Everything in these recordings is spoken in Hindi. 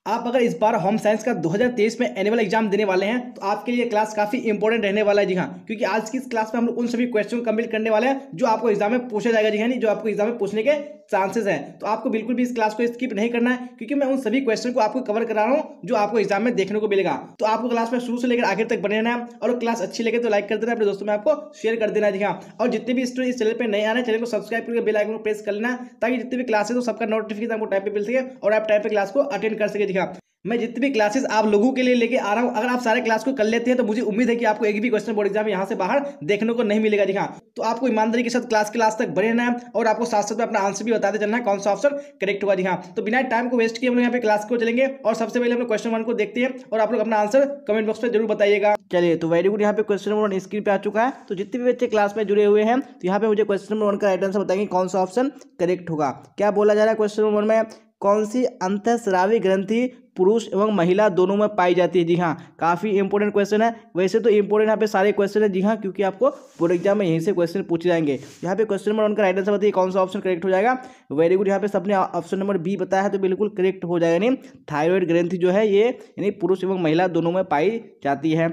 आप अगर इस बार होम साइंस का 2023 में एनुअल एग्जाम देने वाले हैं तो आपके लिए क्लास काफी इंपॉर्टेंट रहने वाला है। जी हाँ, क्योंकि आज की इस क्लास में हम लोग उन सभी क्वेश्चन को कंप्लीट करने वाले हैं जो आपको एग्जाम में पूछा जाएगा। जी हाँ, नहीं जो आपको एग्जाम में पूछने के चांसेस हैं। तो आपको बिल्कुल भी इस क्लास को स्किप नहीं करना है, क्योंकि मैं उन सभी क्वेश्चन को आपको कवर करा रहा हूँ जो आपको एग्जाम में देखने को मिलेगा। तो आपको क्लास में शुरू से लेकर आखिर तक बने रहना है, और क्लास अच्छी लगे तो लाइक कर देना, अपने दोस्तों में आपको शेयर कर देना। जी हाँ, और जितने भी स्टूडेंट इस चैनल पर नए आ रहे हैं, चैनल को सब्सक्राइब करके बेल आइकन को प्रेस कर लेना, ताकि जितने भी क्लासेस हो सबका नोटिफिकेशन आपको टाइम पे मिल सके और आप टाइम पे क्लास को अटेंड कर सके। जी हाँ, मैं जितनी भी क्लासेस आप लोगों के लिए लेके आ रहा हूं, अगर आप सारे क्लास को कर लेते हैं तो मुझे उम्मीद है कि आपको एक भी क्वेश्चन बोर्ड एग्जाम यहां से बाहर देखने को नहीं मिलेगा। जी हाँ, तो आपको ईमानदारी के साथ क्लास के लास्ट तक बने रहना है, और आपको साथ साथ में अपना आंसर भी बताते चलना है कौन सा ऑप्शन करेक्ट हुआ। जी हाँ, तो बिना टाइम को वेस्ट किए हम लोग यहाँ पे क्लास को चलेंगे, और सबसे पहले हम लोग क्वेश्चन 1 को देखते हैं, और आप लोग अपना आंसर कमेंट बॉक्स में जरूर बताइएगा। चलिए, तो वेरी गुड, यहाँ पे क्वेश्चन नंबर 1 स्क्रीन पे आ चुका है। तो जितने भी बच्चे क्लास में जुड़े हुए हैं, तो यहाँ पे मुझे क्वेश्चन नंबर 1 का राइट आंसर बताएंगे कौन सा ऑप्शन करेक्ट होगा। क्या बोला जा रहा है क्वेश्चन नंबर 1 में? कौन सी अंतःस्रावी ग्रंथि पुरुष एवं महिला दोनों में पाई जाती है? जी हाँ, काफी इंपॉर्टेंट क्वेश्चन है। वैसे तो इंपॉर्टेंट यहाँ पे सारे क्वेश्चन है। जी हाँ, क्योंकि आपको बोर्ड एग्जाम में यहीं से क्वेश्चन पूछे जाएंगे। यहाँ पे क्वेश्चन नंबर 1 का राइट आंसर बताइए कौन सा ऑप्शन करेक्ट हो जाएगा। वेरी गुड, यहाँ पे सबने ऑप्शन नंबर बी बताया है, तो बिल्कुल करेक्ट हो जाएगा। नहीं, थायराइड ग्रंथि जो है ये यानी पुरुष एवं महिला दोनों में पाई जाती है।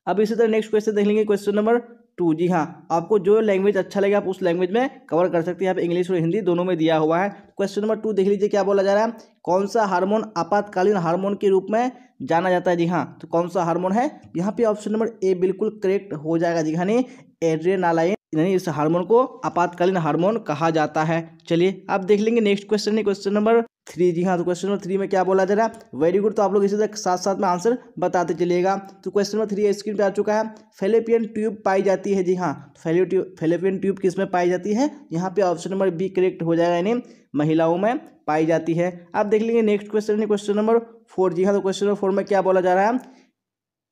अब इसी तरह नेक्स्ट क्वेश्चन देख लेंगे, क्वेश्चन नंबर 2। जी हाँ, आपको जो लैंग्वेज अच्छा लगे आप उस लैंग्वेज में कवर कर सकते हैं। यहाँ पे इंग्लिश और हिंदी दोनों में दिया हुआ है। क्वेश्चन नंबर 2 देख लीजिए, क्या बोला जा रहा है? कौन सा हार्मोन आपातकालीन हार्मोन के रूप में जाना जाता है? जी हाँ, तो कौन सा हार्मोन है? यहाँ पे ऑप्शन नंबर ए बिल्कुल करेक्ट हो जाएगा। जी हाँ, नहीं एड्रेनालाइन, यानी इस हार्मोन को आपातकालीन हार्मोन कहा जाता है। चलिए आप देख लेंगे नेक्स्ट क्वेश्चन है क्वेश्चन नंबर 3। जी हाँ, तो क्वेश्चन नंबर 3 में क्या बोला जा रहा है? वेरी गुड, तो आप लोग इसी तरह साथ साथ में आंसर बताते चलिएगा। तो क्वेश्चन नंबर 3 स्क्रीन पे आ चुका है। फेलोपियन ट्यूब पाई जाती है? जी हाँ, फेलोपियन ट्यूब किस में पाई जाती है? यहाँ पे ऑप्शन नंबर बी करेक्ट हो जाएगा, यानी महिलाओं में पाई जाती है। आप देख लेंगे नेक्स्ट क्वेश्चन है क्वेश्चन नंबर 4। जी हाँ, तो क्वेश्चन नंबर 4 में क्या बोला जा रहा है?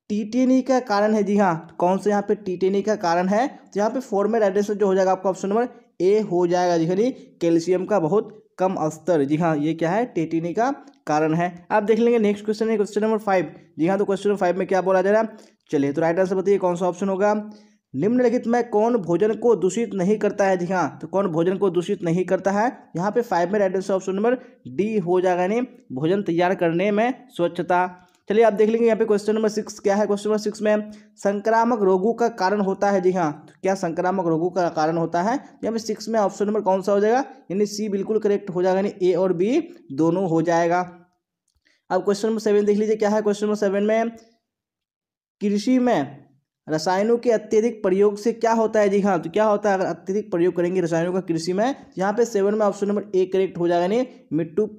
टीटेनी का कारण है? जी हाँ, कौन से यहाँ पे टीटेनी का कारण है? तो यहाँ पे 4 में राइट आंसर जो हो जाएगा आपका ऑप्शन नंबर ए हो जाएगा। जी हाँ, कैल्शियम का बहुत कम स्तर। जी हाँ, ये क्या है? टीटेनी का कारण है। आप देख लेंगे नेक्स्ट क्वेश्चन है क्वेश्चन नंबर 5। जी हाँ, तो क्वेश्चन नंबर 5 में क्या बोला जा रहा है? चलिए, तो राइट आंसर बताइए कौन सा ऑप्शन होगा। निम्नलिखित में कौन भोजन को दूषित नहीं करता है? जी हाँ, तो कौन भोजन को दूषित नहीं करता है? यहाँ पे 5 में right answer option number D हो जाएगा, यानी भोजन तैयार करने में स्वच्छता। चलिए आप देख लेंगे यहाँ पे क्वेश्चन नंबर 6 क्या है। क्वेश्चन नंबर 6 में संक्रामक रोगों का कारण होता है? जी हाँ, तो क्या संक्रामक रोगों का कारण होता है? यहाँ पे 6 में ऑप्शन नंबर कौन सा हो जाएगा? यानी सी बिल्कुल करेक्ट हो जाएगा, यानी ए और बी दोनों हो जाएगा। अब क्वेश्चन नंबर 7 देख लीजिए, क्या है क्वेश्चन नंबर 7 में? कृषि में रसायनों के अत्यधिक प्रयोग से क्या होता है? जी हाँ, तो क्या होता है अगर अत्यधिक प्रयोग करेंगे रसायनों का कृषि में? यहाँ पे 7 में ऑप्शन नंबर ए करेक्ट हो जाएगा, नहीं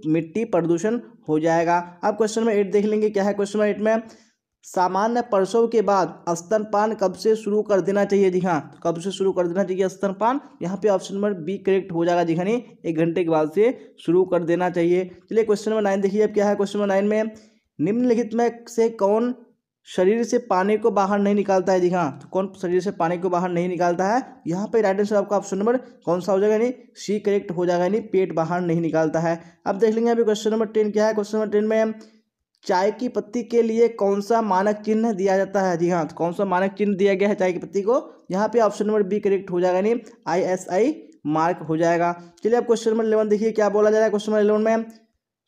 मिट्टी प्रदूषण हो जाएगा। अब क्वेश्चन नंबर 8 देख लेंगे, क्या है क्वेश्चन नंबर 8 में? सामान्य प्रसव के बाद स्तनपान कब से शुरू कर देना चाहिए? जी हाँ, तो कब से शुरू कर देना चाहिए स्तनपान? यहाँ पे ऑप्शन नंबर बी करेक्ट हो जाएगा। जी हाँ, नहीं 1 घंटे के बाद से शुरू कर देना चाहिए। चलिए क्वेश्चन नंबर 9 देखिए, अब क्या है क्वेश्चन नंबर 9 में? निम्नलिखित में से कौन शरीर से पानी को बाहर नहीं निकालता है? जी हाँ, तो कौन शरीर से पानी को बाहर नहीं निकालता है? यहाँ पे राइट आंसर आपका ऑप्शन नंबर कौन सा हो जाएगा? नहीं सी करेक्ट हो जाएगा, नहीं पेट बाहर नहीं निकालता है। अब देख लेंगे यहाँ पे क्वेश्चन नंबर 10 क्या है। क्वेश्चन नंबर 10 में चाय की पत्ती के लिए कौन सा मानक चिन्ह दिया जाता है? जी हाँ, तो कौन सा मानक चिन्ह दिया गया है चाय की पत्ती को? यहाँ पे ऑप्शन नंबर बी करेक्ट हो जाएगा, नहीं ISI मार्क हो जाएगा। चलिए अब क्वेश्चन नंबर 11 देखिए, क्या बोला जा रहा है क्वेश्चन नंबर 11 में?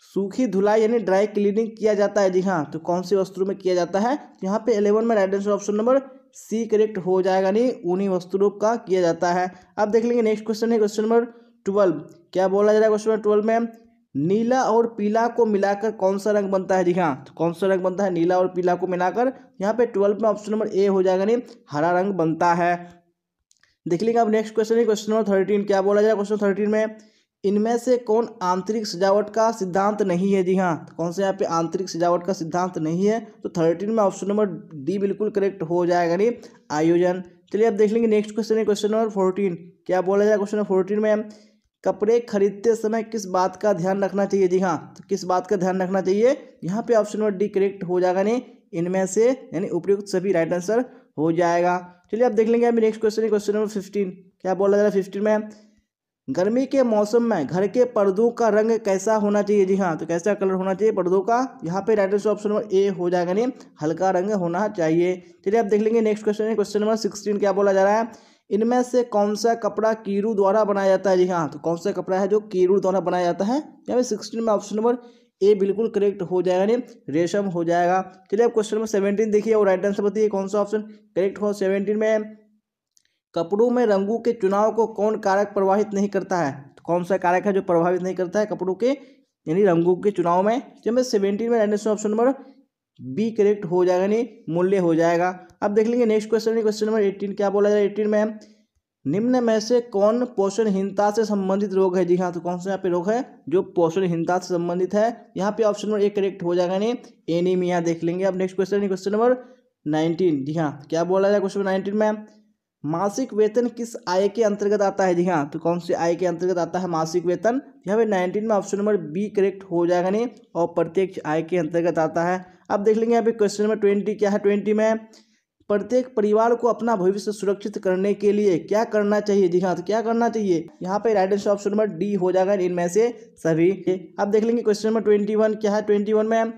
सूखी धुलाई यानी ड्राई क्लीनिंग किया जाता है? जी हाँ, तो कौन से वस्त्रों में किया जाता है? यहाँ पे 11 में right answer option number C correct हो जाएगा, नहीं ऊनी वस्त्रों का किया जाता है। अब देख लेंगे नेक्स्ट क्वेश्चन है क्वेश्चन नंबर 12। क्या बोला जा रहा है क्वेश्चन नंबर 12 में? नीला और पीला को मिलाकर कौन सा रंग बनता है? जी हाँ, तो कौन सा रंग बनता है नीला और पीला को मिलाकर? यहाँ पे 12 में ऑप्शन नंबर ए हो जाएगा, नहीं हरा रंग बनता है। देख लीजिए अब नेक्स्ट क्वेश्चन है क्वेश्चन नंबर 13। क्या बोला जाए क्वेश्चन 13 में? इनमें से कौन आंतरिक सजावट का सिद्धांत नहीं है? जी हाँ, तो कौन से यहाँ पे आंतरिक सजावट का सिद्धांत नहीं है? तो 13 में ऑप्शन नंबर डी बिल्कुल करेक्ट हो जाएगा, नहीं आयोजन। चलिए अब देख लेंगे नेक्स्ट क्वेश्चन है क्वेश्चन नंबर 14। क्या बोला जाए क्वेश्चन नंबर 14 में? कपड़े खरीदते समय किस बात का ध्यान रखना चाहिए? जी हाँ, तो किस बात का ध्यान रखना चाहिए? यहाँ पे ऑप्शन नंबर डी करेक्ट हो जाएगा, नहीं इनमें से यानी उपयुक्त सभी राइट आंसर हो जाएगा। चलिए अब देख लेंगे अभी नेक्स्ट क्वेश्चन है क्वेश्चन नंबर 15। क्या बोला जा रहा है 15 में? गर्मी के मौसम में घर के पर्दों का रंग कैसा होना चाहिए? जी हाँ, तो कैसा कलर होना चाहिए पर्दों का? यहाँ पे right answer option number A हो जाएगा, नहीं हल्का रंग होना चाहिए। चलिए अब देख लेंगे नेक्स्ट क्वेश्चन है क्वेश्चन नंबर 16। क्या बोला जा रहा है? इनमें से कौन सा कपड़ा कीरू द्वारा बनाया जाता है? जी हाँ, तो कौन सा कपड़ा है जो कीरू द्वारा बनाया जाता है? यहाँ पे 16 में ऑप्शन नंबर ए बिल्कुल करेक्ट हो जाएगा, नहीं रेशम हो जाएगा। चलिए अब क्वेश्चन नंबर 17 देखिए और राइट आंसर बताइए कौन सा ऑप्शन करेक्ट हो। 17 में कपड़ों में रंगों के चुनाव को कौन कारक प्रभावित नहीं करता है, तो कौन सा कारक है जो प्रभावित नहीं करता है कपड़ों के यानी रंगों के चुनाव में। जब 17 में right option number B correct हो जाएगा, नहीं मूल्य हो जाएगा। अब देख लेंगे नेक्स्ट क्वेश्चन, क्वेश्चन नंबर 18 क्या बोला जाए। 18 में निम्न में से कौन पोषणहीनता से संबंधित रोग है। जी हाँ, तो कौन सा यहाँ पे रोग है जो पोषणहीनता से संबंधित है। यहाँ पे ऑप्शन नंबर ए करेक्ट हो जाएगा, नहीं एनीमिया देख लेंगे। अब नेक्स्ट क्वेश्चन क्वेश्चन नंबर 19। जी हाँ, क्या बोला जाए क्वेश्चन 19 में मासिक वेतन किस आय के अंतर्गत आता है। जी हाँ, तो कौन सी आय के अंतर्गत आता है मासिक वेतन। यहाँ पे 19 में ऑप्शन नंबर बी करेक्ट हो जाएगा, नहीं और प्रत्यक्ष आय के अंतर्गत आता है। अब देख लेंगे यहाँ पे क्वेश्चन नंबर 20 क्या है। 20 में प्रत्येक परिवार को अपना भविष्य सुरक्षित करने के लिए क्या करना चाहिए। जी हाँ, तो क्या करना चाहिए यहाँ पे right answer option number D हो जाएगा इनमें से सभी। अब देख लेंगे क्वेश्चन नंबर 21 क्या है। 21 में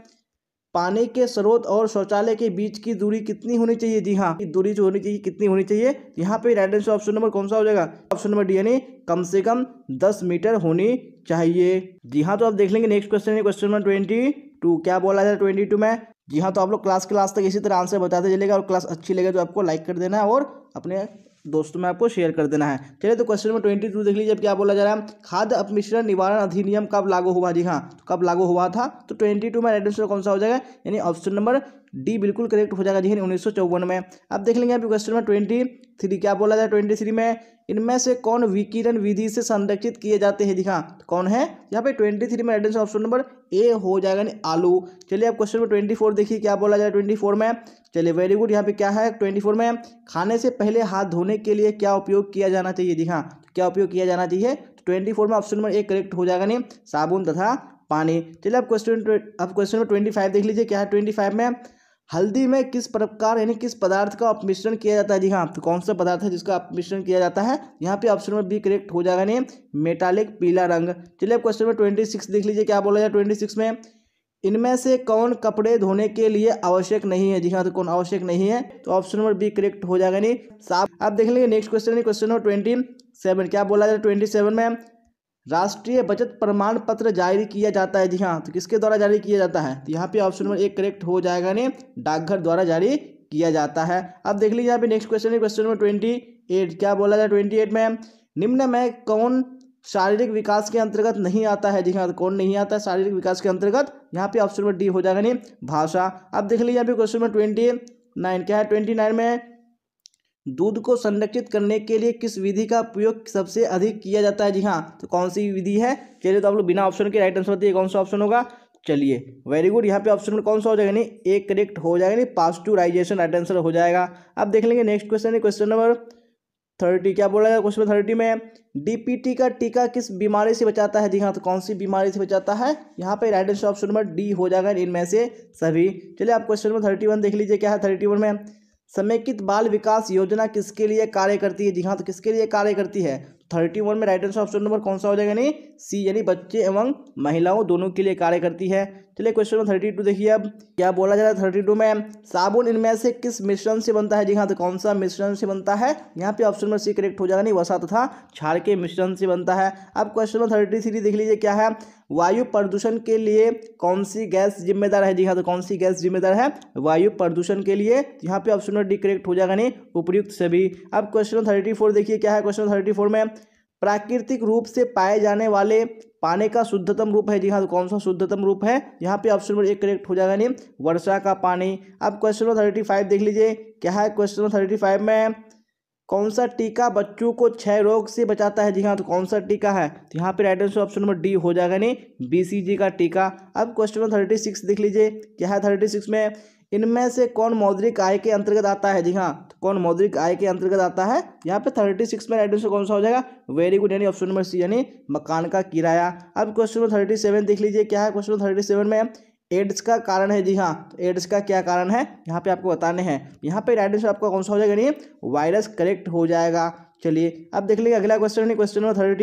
पानी के स्रोत और शौचालय के बीच की दूरी कितनी होनी चाहिए। जी हाँ, दूरी जो होनी चाहिए कितनी होनी चाहिए। यहाँ पे राइट आंसर ऑप्शन नंबर कौन सा हो जाएगा ऑप्शन नंबर डी यानी कम से कम 10 मीटर होनी चाहिए। जी हाँ, तो आप देख लेंगे नेक्स्ट क्वेश्चन है क्वेश्चन नंबर 22 क्या बोला जाए 22 में। जी हाँ, तो आप लोग क्लास तक इसी तरह आंसर बताते चलेगा और क्लास अच्छी लगे तो आपको लाइक कर देना है और अपने दोस्तों में आपको शेयर कर देना है। चलिए तो क्वेश्चन नंबर 22 देख लीजिए। अब क्या बोला जा रहा है खाद्य अपमिश्रण निवारण अधिनियम कब लागू हुआ। जी हाँ, तो कब लागू हुआ था। तो 22 में राइट आंसर कौन सा हो जाएगा यानी ऑप्शन नंबर डी बिल्कुल करेक्ट हो जाएगा। जी 1954 में। अब देख लेंगे अभी क्वेश्चन नंबर 23 क्या बोला जाए। 23 में इनमें से कौन विकिरण विधि से संरक्षित किए जाते हैं। दिखा तो कौन है यहाँ पे 23 में right answer option number A हो जाएगा यानी आलू। चलिए अब क्वेश्चन नंबर 24 देखिए क्या बोला जाए 24 में। चलिए वेरी गुड। यहाँ पे क्या है 24 में खाने से पहले हाथ धोने के लिए क्या उपयोग किया जाना चाहिए। जी हाँ, क्या उपयोग किया जाना चाहिए। 24 में ऑप्शन नंबर ए करेक्ट हो जाएगा नहीं साबुन तथा पानी। चलिए अब क्वेश्चन नंबर 25 देख लीजिए क्या है। 25 में हल्दी में किस प्रकार यानी किस पदार्थ का अपमिश्रण किया जाता है। जी हाँ, तो कौन सा पदार्थ है जिसका अपमिश्रण किया जाता है। यहाँ पे ऑप्शन नंबर बी करेक्ट हो जाएगा नहीं मेटालिक पीला रंग। चलिए अब क्वेश्चन नंबर 26 देख लीजिए क्या बोला जाए। 26 में इनमें से कौन कपड़े धोने के लिए आवश्यक नहीं है। जी हाँ, तो कौन आवश्यक नहीं है। तो ऑप्शन नंबर बी करेक्ट हो जाएगा नहीं साफ। आप देख लेंगे नेक्स्ट क्वेश्चन क्वेश्चन नंबर 27 क्या बोला जाए। 27 में राष्ट्रीय बचत प्रमाण पत्र जारी किया जाता है। जी हाँ, तो किसके द्वारा जारी किया जाता है। तो यहाँ पे ऑप्शन नंबर एक करेक्ट हो जाएगा नहीं डाकघर द्वारा जारी किया जाता है। अब देख लीजिए यहाँ पे नेक्स्ट क्वेश्चन क्वेश्चन नंबर 28 क्या बोला जाए। 28 में निम्न में कौन शारीरिक विकास के अंतर्गत नहीं आता है। जी हाँ, तो कौन नहीं आता है शारीरिक विकास के अंतर्गत। यहाँ पे ऑप्शन नंबर डी हो जाएगा नहीं भाषा। अब देख लीजिए यहाँ पे क्वेश्चन नंबर 29 क्या है। 29 में दूध को संरक्षित करने के लिए किस विधि का उपयोग सबसे अधिक किया जाता है। जी हाँ, तो कौन सी विधि है। चलिए तो आप लोग बिना ऑप्शन के राइट आंसर बताइए कौन सा ऑप्शन होगा। चलिए वेरी गुड। यहाँ पे ऑप्शन में कौन सा हो जाएगा नहीं एक करेक्ट हो जाएगा नहीं पास्चुराइजेशन राइट आंसर हो जाएगा। अब देख लेंगे नेक्स्ट क्वेश्चन क्वेश्चन नंबर 30 क्या बोला जाएगा। क्वेश्चन 30 में डीपीटी का टीका किस बीमारी से बचाता है। जी हाँ, तो कौन सी बीमारी से बचाता है। यहाँ पे right answer option number D हो जाएगा इनमें से सभी। चलिए आप क्वेश्चन नंबर 31 देख लीजिए क्या है। 31 में समेकित बाल विकास योजना किसके लिए कार्य करती है। जी हाँ, तो किसके लिए कार्य करती है। 31 में राइट आंसर ऑप्शन नंबर कौन सा हो जाएगा नहीं सी यानी बच्चे एवं महिलाओं दोनों के लिए कार्य करती है। चलिए क्वेश्चन नंबर 32 देखिए अब क्या बोला जा रहा है। 32 में साबुन इनमें से किस मिश्रण से बनता है। जी हाँ, तो कौन सा मिश्रण से बनता है। यहाँ पे ऑप्शन नंबर सी करेक्ट हो जाएगा नहीं वसा तथा क्षार के मिश्रण से बनता है। अब क्वेश्चन नंबर 33 देख लीजिए क्या है। वायु प्रदूषण के लिए कौन सी गैस जिम्मेदार है। जी हाँ, तो कौन सी गैस जिम्मेदार है वायु प्रदूषण के लिए। यहाँ पे ऑप्शन नंबर डी करेक्ट हो जाएगा नहीं उपयुक्त सभी। अब क्वेश्चन नंबर 34 देखिए क्या है। क्वेश्चन 34 में प्राकृतिक रूप से पाए जाने वाले पानी का शुद्धतम रूप है। जी हाँ, तो कौन सा शुद्धतम रूप है। यहाँ पे ऑप्शन नंबर एक करेक्ट हो जाएगा नहीं वर्षा का पानी। अब क्वेश्चन नंबर 35 देख लीजिए क्या है। क्वेश्चन नंबर 35 में कौन सा टीका बच्चों को क्षय रोग से बचाता है। जी हाँ, तो कौन सा टीका है। तो यहाँ पे right answer option number D हो जाएगा नहीं बीसीजी का टीका। अब क्वेश्चन नंबर 36 देख लीजिए क्या है। 36 में इनमें से कौन मौद्रिक आय के अंतर्गत आता है। जी हाँ, तो कौन मौद्रिक आय के अंतर्गत आता है। यहाँ पे 36 में राइट आंसर कौन सा हो जाएगा वेरी गुड यानी ऑप्शन नंबर सी यानी मकान का किराया। अब क्वेश्चन नंबर 37 देख लीजिए क्या है। क्वेश्चन नंबर 37 में एड्स का कारण है। जी हाँ, तो एड्स का क्या कारण है यहाँ पे आपको बताने हैं। यहाँ पे राइट आंसर आपका कौन सा हो जाएगा नहीं वायरस करेक्ट हो जाएगा। चलिए अब देख लीजिए अगला क्वेश्चन क्वेश्चन नंबर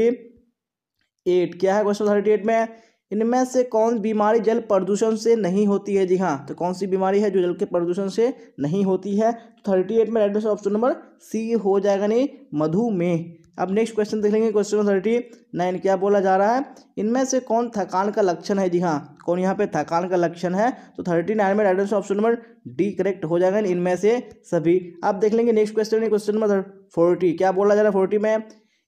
38 क्या है। क्वेश्चन 38 में इनमें से कौन बीमारी जल प्रदूषण से नहीं होती है। जी हाँ, तो कौन सी बीमारी है जो जल के प्रदूषण से नहीं होती है। 38 में right answer option number C हो जाएगा नहीं मधुमेह। अब नेक्स्ट क्वेश्चन देख लेंगे, क्वेश्चन नंबर 39 क्या बोला जा रहा है, इनमें से कौन थकान का लक्षण है। जी हाँ, कौन यहाँ पे थकान का लक्षण है, तो 39 में right answer option number D correct हो जाएगा इनमें से सभी। अब देख लेंगे नेक्स्ट क्वेश्चन है, क्वेश्चन नंबर 40 क्या बोला जा रहा है 40 में,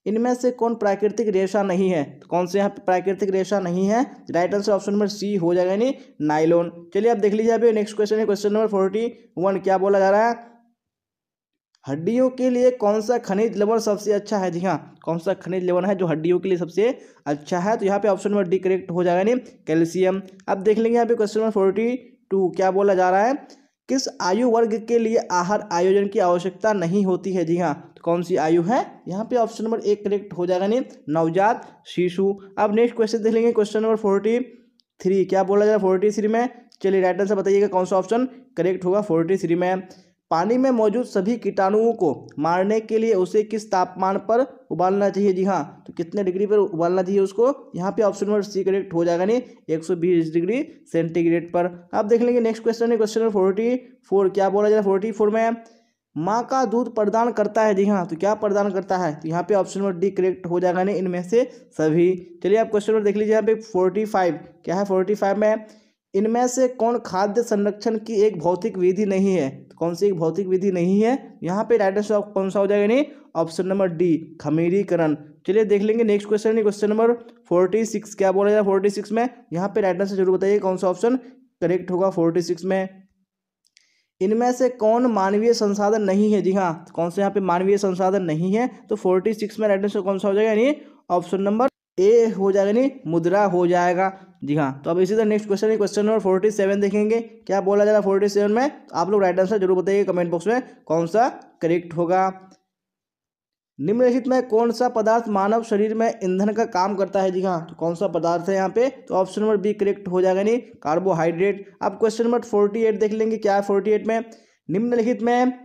इनमें से कौन प्राकृतिक रेशा नहीं है, तो कौन से यहाँ पे प्राकृतिक रेशा नहीं है, right answer option number C हो जाएगा यानी नाइलॉन। चलिए अब देख लीजिए अभी नेक्स्ट क्वेश्चन है, क्वेश्चन नंबर 41 क्या बोला जा रहा है, हड्डियों के लिए कौन सा खनिज लवण सबसे अच्छा है। जी हाँ, कौन सा खनिज लवण है जो हड्डियों के लिए सबसे अच्छा है, तो यहाँ पे ऑप्शन नंबर डी करेक्ट हो जाएगा नहीं कैल्शियम। अब देख लेंगे यहाँ पे क्वेश्चन नंबर 42 क्या बोला जा रहा है, किस आयु वर्ग के लिए आहार आयोजन की आवश्यकता नहीं होती है। जी हाँ, तो कौन सी आयु है, यहाँ पे ऑप्शन नंबर एक करेक्ट हो जाएगा नहीं नवजात शिशु। अब नेक्स्ट क्वेश्चन देख लेंगे, क्वेश्चन नंबर 43 क्या बोला जा रहा है 43 में, चलिए राइट आंसर बताइएगा कौन सा ऑप्शन करेक्ट होगा 43 में। पानी में मौजूद सभी कीटाणुओं को मारने के लिए उसे किस तापमान पर उबालना चाहिए। जी हाँ, तो कितने डिग्री पर उबालना चाहिए उसको, यहाँ पे ऑप्शन नंबर सी करेक्ट हो जाएगा नहीं 120 डिग्री सेंटीग्रेड पर। अब देख लेंगे नेक्स्ट क्वेश्चन है, क्वेश्चन नंबर 44 क्या बोला जाए 44 में, माँ का दूध प्रदान करता है। जी हाँ, तो क्या प्रदान करता है, तो यहाँ पे ऑप्शन नंबर डी करेक्ट हो जाएगा नहीं इनमें से सभी। चलिए आप क्वेश्चन नंबर देख लीजिए, यहाँ पे 45 क्या है 45 में, इनमें से कौन खाद्य संरक्षण की एक भौतिक विधि नहीं है, तो कौन सी एक भौतिक विधि नहीं है, यहाँ पे राइट आंसर कौन सा हो जाएगा नहीं ऑप्शन नंबर डी खमीरीकरण। चलिए देख लेंगे नेक्स्ट क्वेश्चन है, क्वेश्चन नंबर 46 क्या बोला जाए 46 में, यहाँ पे राइट आंसर जरूर बताइए कौन सा ऑप्शन करेक्ट होगा 46 में। इनमें से कौन मानवीय संसाधन नहीं है। जी हाँ, कौन से यहाँ पे मानवीय संसाधन नहीं है, तो 46 में राइट आंसर कौन सा हो जाएगा यानी ऑप्शन नंबर ए हो जाएगा नहीं मुद्रा हो जाएगा। जी हाँ, तो अब इसी तरह नेक्स्ट क्वेश्चन है, क्वेश्चन नंबर 47 देखेंगे क्या बोला जा रहा है 47 में, आप लोग राइट आंसर जरूर बताइए कमेंट बॉक्स में कौन सा करेक्ट होगा। निम्नलिखित में कौन सा पदार्थ मानव शरीर में ईंधन का काम करता है। जी हाँ, तो कौन सा पदार्थ है यहाँ पे, तो ऑप्शन नंबर बी करेक्ट हो जाएगा नहीं कार्बोहाइड्रेट। अब क्वेश्चन नंबर 48 देख लेंगे क्या है 48 में, निम्नलिखित में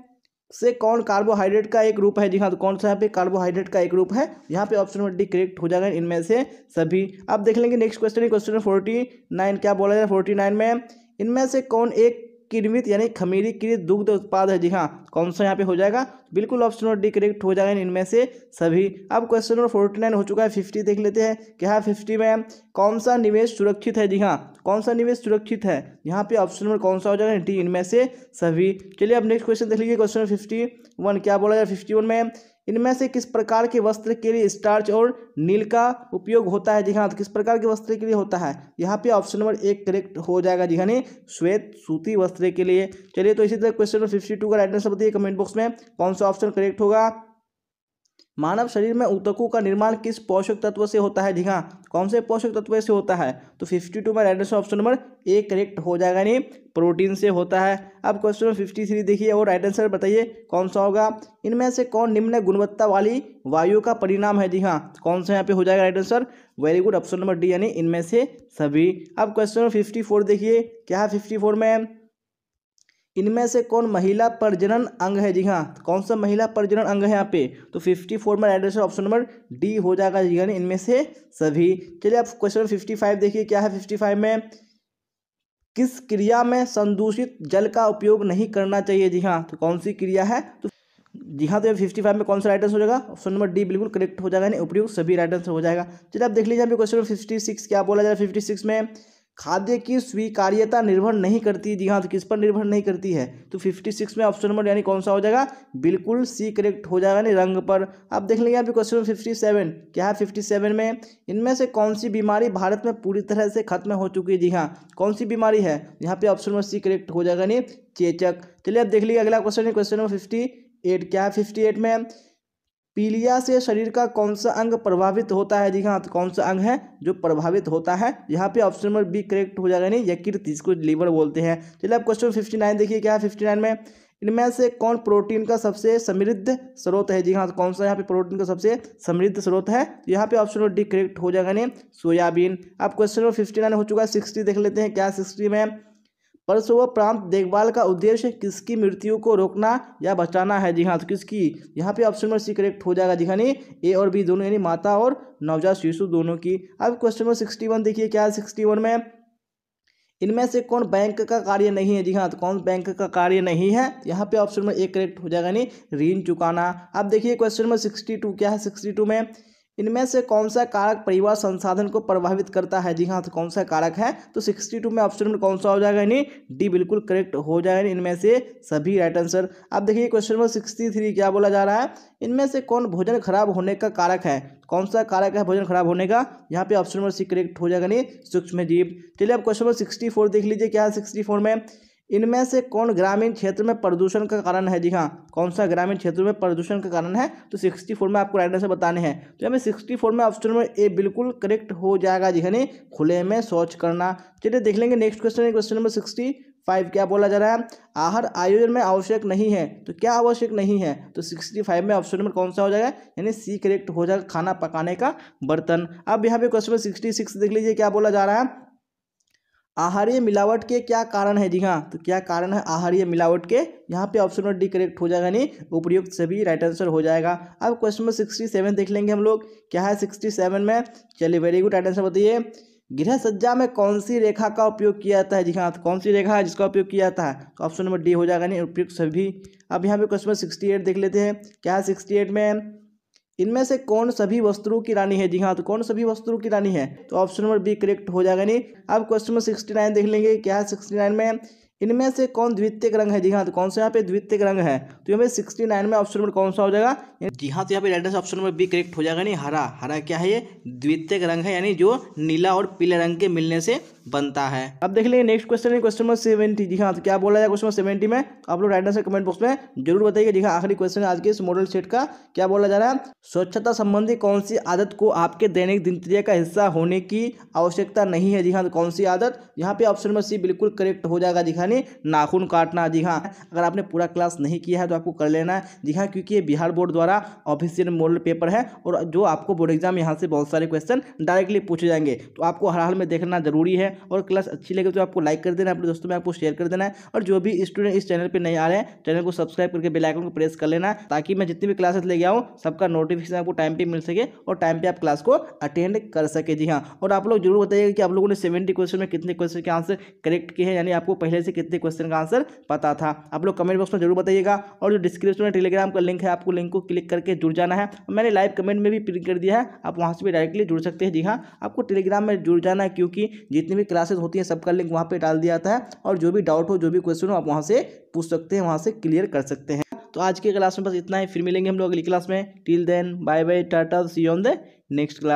से कौन कार्बोहाइड्रेट का एक रूप है। जी हाँ, तो कौन सा यहाँ पे कार्बोहाइड्रेट का एक रूप है, यहाँ पे ऑप्शन नंबर डी करेक्ट हो जाएगा इनमें से सभी। अब देख लेंगे नेक्स्ट क्वेश्चन है, क्वेश्चन नंबर 49 क्या बोला जाए 49 में, इनमें से कौन एक किण्वित यानी खमीरीकृत दुग्ध उत्पाद है। जी हाँ, कौन सा यहाँ पे हो जाएगा, बिल्कुल ऑप्शन नंबर डी करेक्ट हो जाएगा इनमें से सभी। अब क्वेश्चन नंबर 49 हो चुका है, 50 देख लेते हैं क्या है 50 में, कौन सा निवेश सुरक्षित है। जी हाँ, कौन सा निवेश सुरक्षित है, यहाँ पे ऑप्शन नंबर कौन सा हो जाएगा डी इनमें से सभी। चलिए अब नेक्स्ट क्वेश्चन देख लीजिए, क्वेश्चन नंबर 51 क्या बोला जाए 51 में, इनमें से किस प्रकार के वस्त्र के लिए स्टार्च और नील का उपयोग होता है। जी हाँ, तो किस प्रकार के वस्त्र के लिए होता है, यहाँ पे ऑप्शन नंबर एक करेक्ट हो जाएगा जी हाँ नहीं श्वेत सूती वस्त्र के लिए। चलिए तो इसी तरह क्वेश्चन नंबर 52 का राइट आंसर बताइए कमेंट बॉक्स में कौन सा ऑप्शन करेक्ट होगा। मानव शरीर में ऊतकों का निर्माण किस पोषक तत्व से होता है। जी हाँ, कौन से पोषक तत्व से होता है, तो 52 में right answer option number A correct हो जाएगा नहीं प्रोटीन से होता है। अब क्वेश्चन नंबर 53 देखिए और राइट आंसर बताइए कौन सा होगा, इनमें से कौन निम्न गुणवत्ता वाली वायु का परिणाम है। जी हाँ, कौन सा यहाँ पे हो जाएगा right answer, very good option number D यानी इनमें से सभी। अब क्वेश्चन नंबर 54 देखिए क्या है 54 में, इनमें से कौन महिला प्रजनन अंग है। जी हाँ, कौन सा महिला प्रजनन अंग है यहाँ पे, तो 54 में right answer option number D हो जाएगा जी यानी इनमें से सभी। चलिए आप क्वेश्चन 55 देखिए क्या है 55 में, किस क्रिया में संदूषित जल का उपयोग नहीं करना चाहिए। जी हाँ, तो कौन सी क्रिया है, तो जी हाँ, तो 55 में कौन सा राइट आंसर हो जाएगा, ऑप्शन नंबर डी बिल्कुल करेक्ट हो जाएगा, नहीं उपयुक्त सभी राइट आंसर हो जाएगा। चलिए आप देख लीजिए यहाँ पे क्वेश्चन 56 क्या बोला जाए 56 में, खाद्य की स्वीकार्यता निर्भर नहीं करती। जी हाँ, तो किस पर निर्भर नहीं करती है, तो 56 में ऑप्शन नंबर यानी कौन सा हो जाएगा, बिल्कुल सी करेक्ट हो जाएगा नहीं रंग पर। अब देख लेंगे यहाँ पे क्वेश्चन 57 क्या है 57 में, इनमें से कौन सी बीमारी भारत में पूरी तरह से खत्म हो चुकी है। जी हाँ, कौन सी बीमारी है, यहाँ पे ऑप्शन नंबर सी करेक्ट हो जाएगा नहीं चेचक। चलिए अब देख लीजिए अगला क्वेश्चन है क्वेश्चन नंबर 58 क्या है 58 में, पीलिया से शरीर का कौन सा अंग प्रभावित होता है। जी हाँ, तो कौन सा अंग है जो प्रभावित होता है, यहाँ पे ऑप्शन नंबर बी करेक्ट हो जाएगा नहीं यकृत, जिसको लीवर बोलते हैं। चलिए अब क्वेश्चन 59 देखिए क्या है 59 में, इनमें से कौन प्रोटीन का सबसे समृद्ध स्रोत है। जी हाँ, तो कौन सा यहाँ पे प्रोटीन का सबसे समृद्ध स्रोत है, यहाँ पे ऑप्शन नंबर डी करेक्ट हो जाएगा नहीं सोयाबीन। अब क्वेश्चन नंबर 59 हो चुका है 60 देख लेते हैं क्या 60 में, प्रसव प्रांत देखभाल का उद्देश्य किसकी मृत्यु को रोकना या बचाना है। जी हाँ, तो किसकी, यहाँ पे ऑप्शन नंबर सी करेक्ट हो जाएगा जी हाँ नहीं ए और बी दोनों यानी माता और नवजात शिशु दोनों की। अब क्वेश्चन नंबर 61 देखिए क्या है 61 में, इनमें से कौन बैंक का कार्य नहीं है? जी हाँ, तो कौन बैंक का कार्य नहीं है? यहाँ पे ऑप्शन में ए करेक्ट हो जाएगा, नहीं ऋण चुकाना। अब देखिए क्वेश्चन नंबर 62 क्या है? 62 में इनमें से कौन सा कारक परिवार संसाधन को प्रभावित करता है? जी हाँ, तो कौन सा कारक है? तो 62 में ऑप्शन में कौन सा हो जाएगा? नहीं डी बिल्कुल करेक्ट हो जाएगा, इनमें से सभी राइट आंसर। अब देखिए क्वेश्चन नंबर 63 क्या बोला जा रहा है? इनमें से कौन भोजन खराब होने का कारक है? कौन सा कारक है भोजन खराब होने का? यहाँ पे ऑप्शन नंबर सी करेक्ट हो जाएगा, नहीं सूक्ष्म जीव। चलिए अब क्वेश्चन नंबर 64 देख लीजिए क्या है? 64 में इनमें से कौन ग्रामीण क्षेत्र में प्रदूषण का कारण है? जी हाँ, कौन सा ग्रामीण क्षेत्र में प्रदूषण का कारण है? तो 64 में आपको राइट आंसर बताने हैं। तो हमें 64 में ऑप्शन में ए बिल्कुल करेक्ट हो जाएगा जी, है खुले में शौच करना। चलिए देख लेंगे नेक्स्ट क्वेश्चन, क्वेश्चन नंबर 65 क्या बोला जा रहा है? आहार आयोजन में आवश्यक नहीं है, तो क्या आवश्यक नहीं है? तो 65 में ऑप्शन नंबर कौन सा हो जाएगा? यानी सी करेक्ट हो जाएगा, खाना पकाने का बर्तन। अब यहाँ पे क्वेश्चन नंबर 66 देख लीजिए क्या बोला जा रहा है? आहारीय मिलावट के क्या कारण है? जी हाँ, तो क्या कारण है आहारीय मिलावट के? यहाँ पे ऑप्शन नंबर डी करेक्ट हो जाएगा, नहीं उपयुक्त सभी राइट आंसर हो जाएगा। अब क्वेश्चन नंबर 67 देख लेंगे हम लोग क्या है? 67 में चलिए वेरी गुड, राइट आंसर बताइए। गृह सज्जा में कौन सी रेखा का उपयोग किया जाता है? जी हाँ, तो कौन सी रेखा है जिसका उपयोग किया जाता है? तो ऑप्शन नंबर डी हो जाएगा, नहीं उपयुक्त सभी। अब यहाँ पे क्वेश्चन नंबर 68 देख लेते हैं क्या है? 68 में इनमें से कौन सभी वस्त्रों की रानी है? जी हाँ, तो कौन सभी वस्त्रों की रानी है? तो ऑप्शन नंबर बी करेक्ट हो जाएगा, नहीं। अब क्वेश्चन नंबर 69 देख लेंगे क्या है? 69 में इनमें से कौन द्वितीयक रंग है? जी हाँ, तो कौन सा यहाँ पे द्वितीयक रंग है? तो यहाँ पे 69 में ऑप्शन नंबर कौन सा हो जाएगा? जी हाँ, तो यहाँ पे right answer option number B correct हो जाएगा, नहीं हरा। हरा क्या है? ये द्वितीयक रंग है, यानी जो नीला और पीले रंग के मिलने से बनता है। अब देख लेंगे नेक्स्ट क्वेश्चन है क्वेश्चन नंबर 70। जी हाँ, तो क्या बोला जाए क्वेश्चन नंबर 70 में? आप लोग राइट आंसर कमेंट बॉक्स में जरूर बताइए। जी हाँ, आखिरी क्वेश्चन है आज के इस मॉडल सेट का। क्या बोला जा रहा है? स्वच्छता संबंधी कौन सी आदत को आपके दैनिक दिनचर्या का हिस्सा होने की आवश्यकता नहीं है? जी हाँ, तो कौन सी आदत? यहाँ पे ऑप्शन नंबर सी बिल्कुल करेक्ट हो जाएगा। जी हाँ, नहीं नाखून काटना। जी हाँ, अगर आपने पूरा क्लास नहीं किया है तो आपको कर लेना है। जी हाँ, क्योंकि ये बिहार बोर्ड द्वारा ऑफिशियल मॉडल पेपर है और जो आपको बोर्ड एग्जाम यहाँ से बहुत सारे क्वेश्चन डायरेक्टली पूछे जाएंगे, तो आपको हर हाल में देखना जरूरी है। और क्लास अच्छी लगे तो आपको लाइक कर देना, अपने दोस्तों में आपको शेयर कर देना है। और जो भी स्टूडेंट इस चैनल पर नहीं आ रहे हैं, चैनल को सब्सक्राइब करके बेल आइकन को प्रेस कर लेना, ताकि मैं जितनी भी क्लासेस लेके आऊँ सबका नोटिफिकेशन आपको टाइम पे मिल सके और टाइम पे आप क्लास को अटेंड कर सके। जी हाँ, और आप लोग जरूर बताइएगा कि आप लोगों ने 70 क्वेश्चन में कितने क्वेश्चन के आंसर करेक्ट किए हैं, यानी आपको पहले से कितने क्वेश्चन का आंसर पता था। आप लोग कमेंट बॉक्स में जरूर बताइएगा। और जो डिस्क्रिप्शन में टेलीग्राम का लिंक है, आपको लिंक को क्लिक करके जुड़ जाना है। मैंने लाइव कमेंट में भी पिन कर दिया है, आप वहाँ से भी डायरेक्टली जुड़ सकते हैं। जी हाँ, आपको टेलीग्राम में जुड़ जाना है, क्योंकि जितनी भी क्लासेस होती हैं सबका लिंक वहाँ पर डाल दिया जाता है। और जो भी डाउट हो, जो भी क्वेश्चन हो, आप वहाँ से पूछ सकते हैं, वहाँ से क्लियर कर सकते हैं। तो आज की क्लास में बस इतना ही, फिर मिलेंगे हम लोग अगली क्लास में। Till then bye bye, tata, see you on the next class.